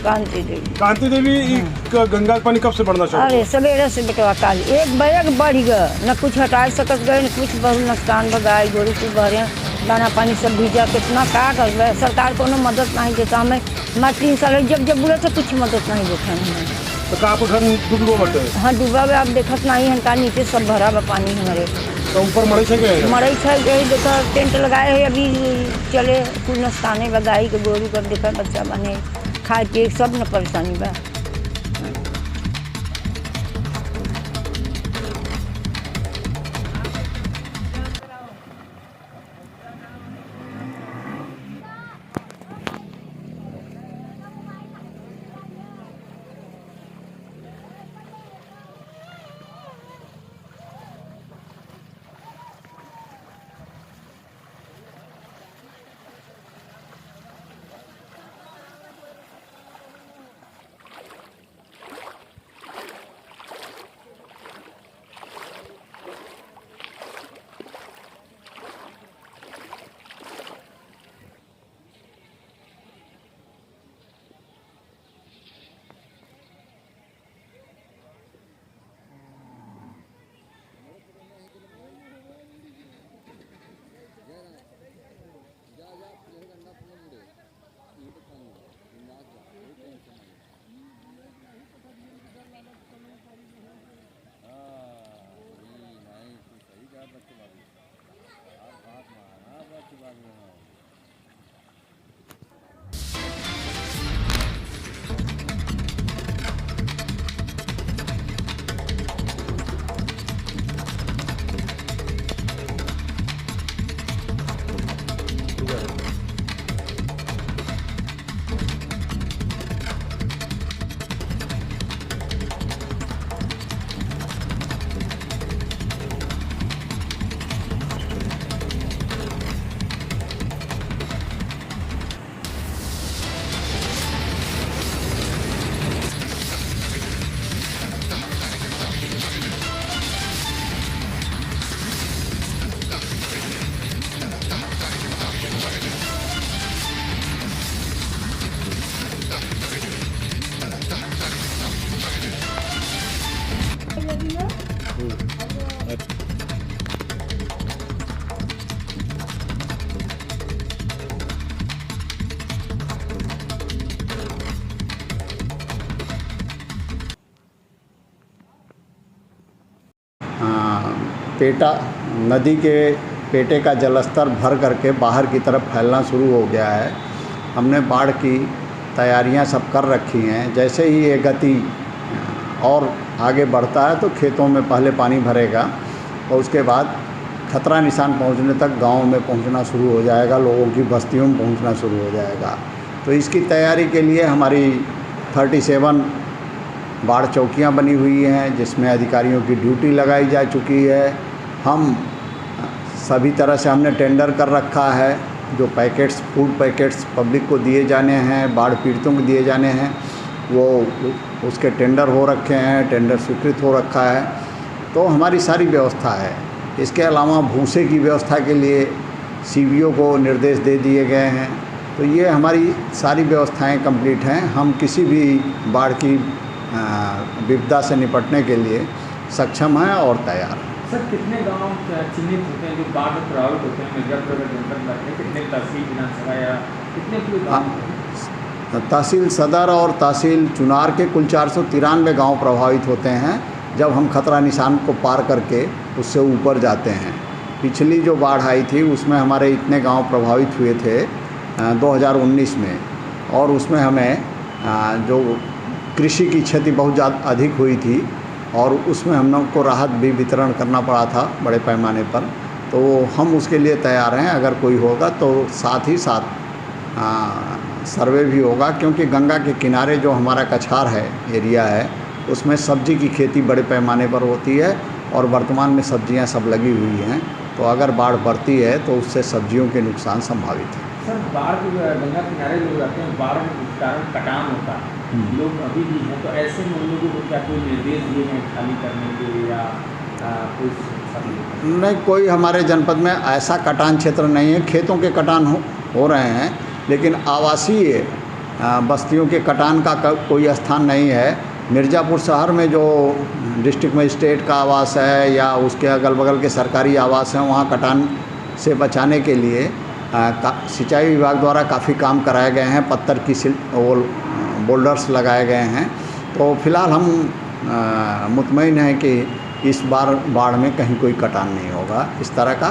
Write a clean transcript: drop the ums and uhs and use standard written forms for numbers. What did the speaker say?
कांति देवी। कांति देवी गंगा का पानी कब से बढ़ना शुरू? अरे सवेरे से बेटवा काल एक बैग बढ़ गया, न कुछ हटा सकत गए, न कुछ बहुत नुकसान बगाई गोरू को भरे दाना पानी सब भीजा। कितना का कर सरकार को मदद नहीं देता हमें। मैं 3 साल जब बोले तो कुछ मदद नहीं देता हमें। तो आपको घर डूबो बटे? हाँ डूबा हुआ, आप देखत नहीं है का नीचे सब भरा हुआ पानी हमारे। तो ऊपर मरे छे के? मरे छे गई, देखो टेंट लगाए है अभी चले कुछ नुकसाने बगाई के गोरू कर देखा बच्चा बने खाए पिए सब न परेशानी बा। पेटा नदी के पेटे का जलस्तर भर करके बाहर की तरफ फैलना शुरू हो गया है। हमने बाढ़ की तैयारियां सब कर रखी हैं। जैसे ही ये गति और आगे बढ़ता है तो खेतों में पहले पानी भरेगा और उसके बाद खतरा निशान पहुंचने तक गाँव में पहुंचना शुरू हो जाएगा, लोगों की बस्तियों में पहुंचना शुरू हो जाएगा। तो इसकी तैयारी के लिए हमारी 37 बाढ़ चौकियां बनी हुई हैं जिसमें अधिकारियों की ड्यूटी लगाई जा चुकी है। हम सभी तरह से हमने टेंडर कर रखा है। जो पैकेट्स फूड पैकेट्स पब्लिक को दिए जाने हैं, बाढ़ पीड़ितों को दिए जाने हैं, वो उसके टेंडर हो रखे हैं, टेंडर स्वीकृत हो रखा है। तो हमारी सारी व्यवस्था है। इसके अलावा भूसे की व्यवस्था के लिए सीबीओ को निर्देश दे दिए गए हैं। तो ये हमारी सारी व्यवस्थाएं कंप्लीट हैं। हम किसी भी बाढ़ की विपदा से निपटने के लिए सक्षम हैं और तैयार हैं। सर कितने गांव चिन्हित होते हैं जो बाढ़ में प्रभावित होते हैं? मिर्जापुर जनपद में कितने तहसील विधानसभा या कितने गाँव? तहसील सदर और तहसील चुनार के कुल 493 गांव प्रभावित होते हैं जब हम खतरा निशान को पार करके उससे ऊपर जाते हैं। पिछली जो बाढ़ आई थी उसमें हमारे इतने गांव प्रभावित हुए थे 2019 में, और उसमें हमें जो कृषि की क्षति बहुत ज़्यादा अधिक हुई थी और उसमें हम लोग को राहत भी वितरण करना पड़ा था बड़े पैमाने पर। तो हम उसके लिए तैयार हैं। अगर कोई होगा तो साथ ही साथ सर्वे भी होगा, क्योंकि गंगा के किनारे जो हमारा कछार है एरिया है उसमें सब्जी की खेती बड़े पैमाने पर होती है और वर्तमान में सब्जियां सब लगी हुई हैं। तो अगर बाढ़ बढ़ती है तो उससे सब्जियों के नुकसान संभावित है। सर बाढ़ गंगा किनारे लोग रहते हैं, बाढ़ के कारण कटान होता है, लोग अभी भी हैं, तो ऐसे में उन लोगों को क्या कोई निर्देश दिए गए खाली करने के या कोई? नहीं, कोई हमारे जनपद में ऐसा कटान क्षेत्र नहीं है। खेतों के कटान हो रहे हैं, लेकिन आवासीय बस्तियों के कटान का कोई स्थान नहीं है। मिर्ज़ापुर शहर में जो डिस्ट्रिक्ट मजिस्ट्रेट का आवास है या उसके अगल बगल के सरकारी आवास हैं, वहाँ कटान से बचाने के लिए सिंचाई विभाग द्वारा काफ़ी काम कराए गए हैं। पत्थर की बोल्डर्स लगाए गए हैं। तो फिलहाल हम मुतमईन हैं कि इस बार बाढ़ में कहीं कोई कटान नहीं होगा इस तरह का।